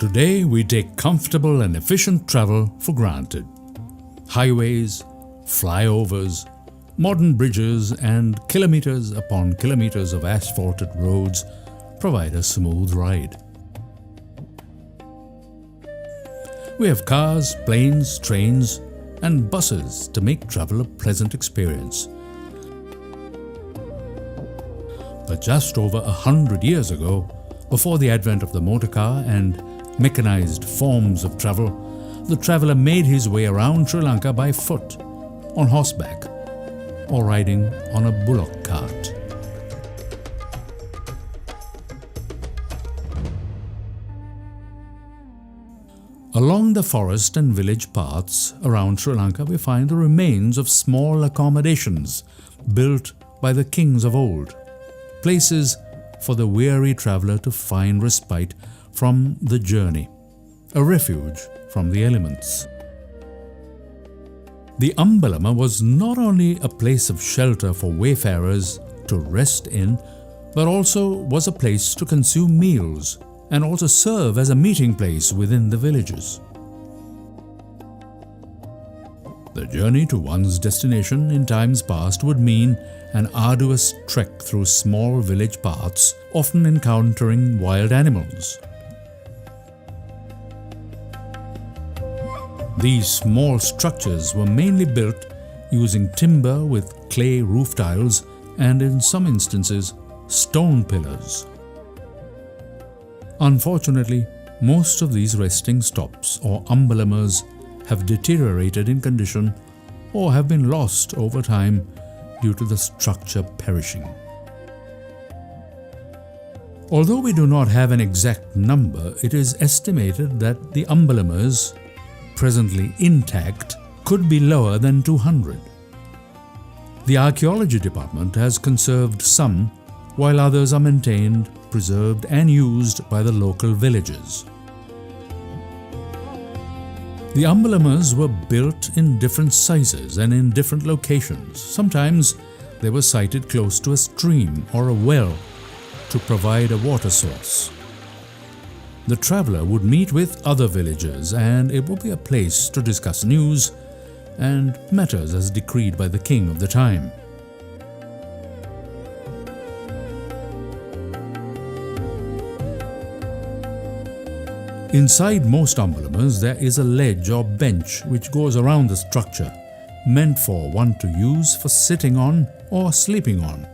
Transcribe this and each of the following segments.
Today we take comfortable and efficient travel for granted. Highways, flyovers, modern bridges and kilometers upon kilometers of asphalted roads provide a smooth ride. We have cars, planes, trains and buses to make travel a pleasant experience. But just over 100 years ago, before the advent of the motor car and mechanized forms of travel, the traveler made his way around Sri Lanka by foot, on horseback, or riding on a bullock cart. Along the forest and village paths around Sri Lanka, we find the remains of small accommodations built by the kings of old, places for the weary traveler to find respite from the journey, a refuge from the elements. The Ambalama was not only a place of shelter for wayfarers to rest in, but also was a place to consume meals and also serve as a meeting place within the villages. The journey to one's destination in times past would mean an arduous trek through small village paths, often encountering wild animals. These small structures were mainly built using timber with clay roof tiles and, in some instances, stone pillars. Unfortunately, most of these resting stops or Ambalamas have deteriorated in condition or have been lost over time due to the structure perishing. Although we do not have an exact number, it is estimated that the Ambalamas, presently intact, could be lower than 200. The archaeology department has conserved some, while others are maintained, preserved and used by the local villagers. The Ambalamas were built in different sizes and in different locations. Sometimes they were sited close to a stream or a well to provide a water source. The traveler would meet with other villagers and it would be a place to discuss news and matters as decreed by the king of the time. Inside most Ambalamas there is a ledge or bench which goes around the structure, meant for one to use for sitting on or sleeping on.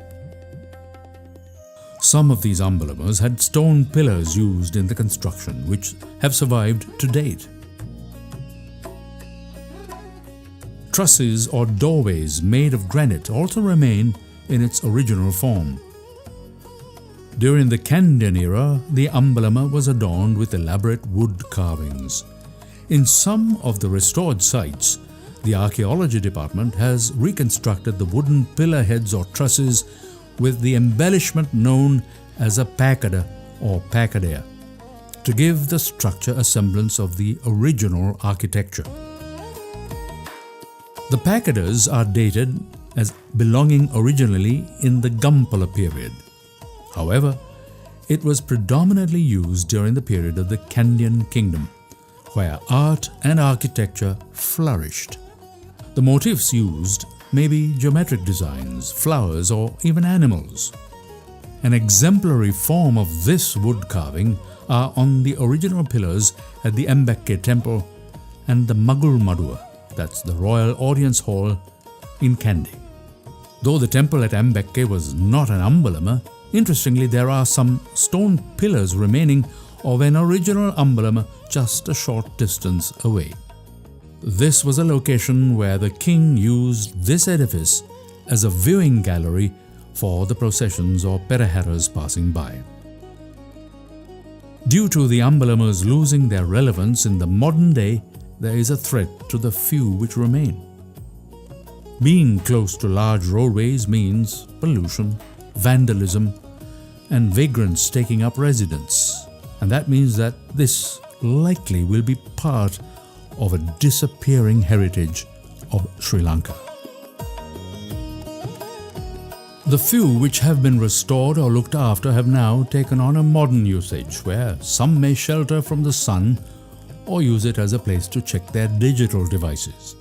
Some of these Ambalamas had stone pillars used in the construction, which have survived to date. Trusses or doorways made of granite also remain in its original form. During the Kandyan era, the Ambalama was adorned with elaborate wood carvings. In some of the restored sites, the archaeology department has reconstructed the wooden pillar heads or trusses with the embellishment known as a pakada or pakadea, to give the structure a semblance of the original architecture. The pakadas are dated as belonging originally in the Gampala period. However, it was predominantly used during the period of the Kandyan kingdom, where art and architecture flourished. The motifs used may be geometric designs, flowers or even animals. An exemplary form of this wood carving are on the original pillars at the Ambalamas temple and the Magul Madua, that's the Royal Audience Hall in Kandy. Though the temple at Ambalamas was not an Ambalama, interestingly there are some stone pillars remaining of an original Ambalama just a short distance away. This was a location where the king used this edifice as a viewing gallery for the processions or peraharas passing by. Due to the Ambalamas losing their relevance in the modern day, there is a threat to the few which remain. Being close to large roadways means pollution, vandalism, and vagrants taking up residence, and that means that this likely will be part of a disappearing heritage of Sri Lanka. The few which have been restored or looked after have now taken on a modern usage where some may shelter from the sun or use it as a place to check their digital devices.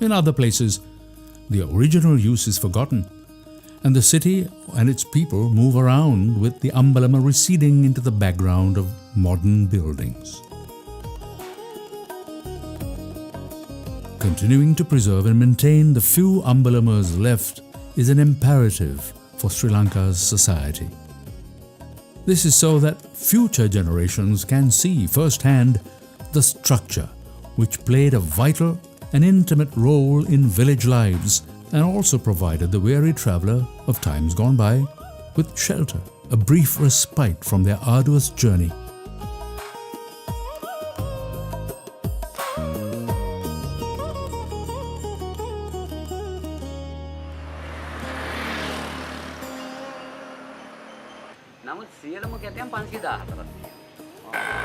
In other places, the original use is forgotten, and the city and its people move around with the Ambalama receding into the background of modern buildings. Continuing to preserve and maintain the few Ambalamas left is an imperative for Sri Lanka's society. This is so that future generations can see firsthand the structure which played a vital and intimate role in village lives and also provided the weary traveller of times gone by with shelter, a brief respite from their arduous journey. නමුත් සියලුම කැටයම් 514ක් තියෙනවා.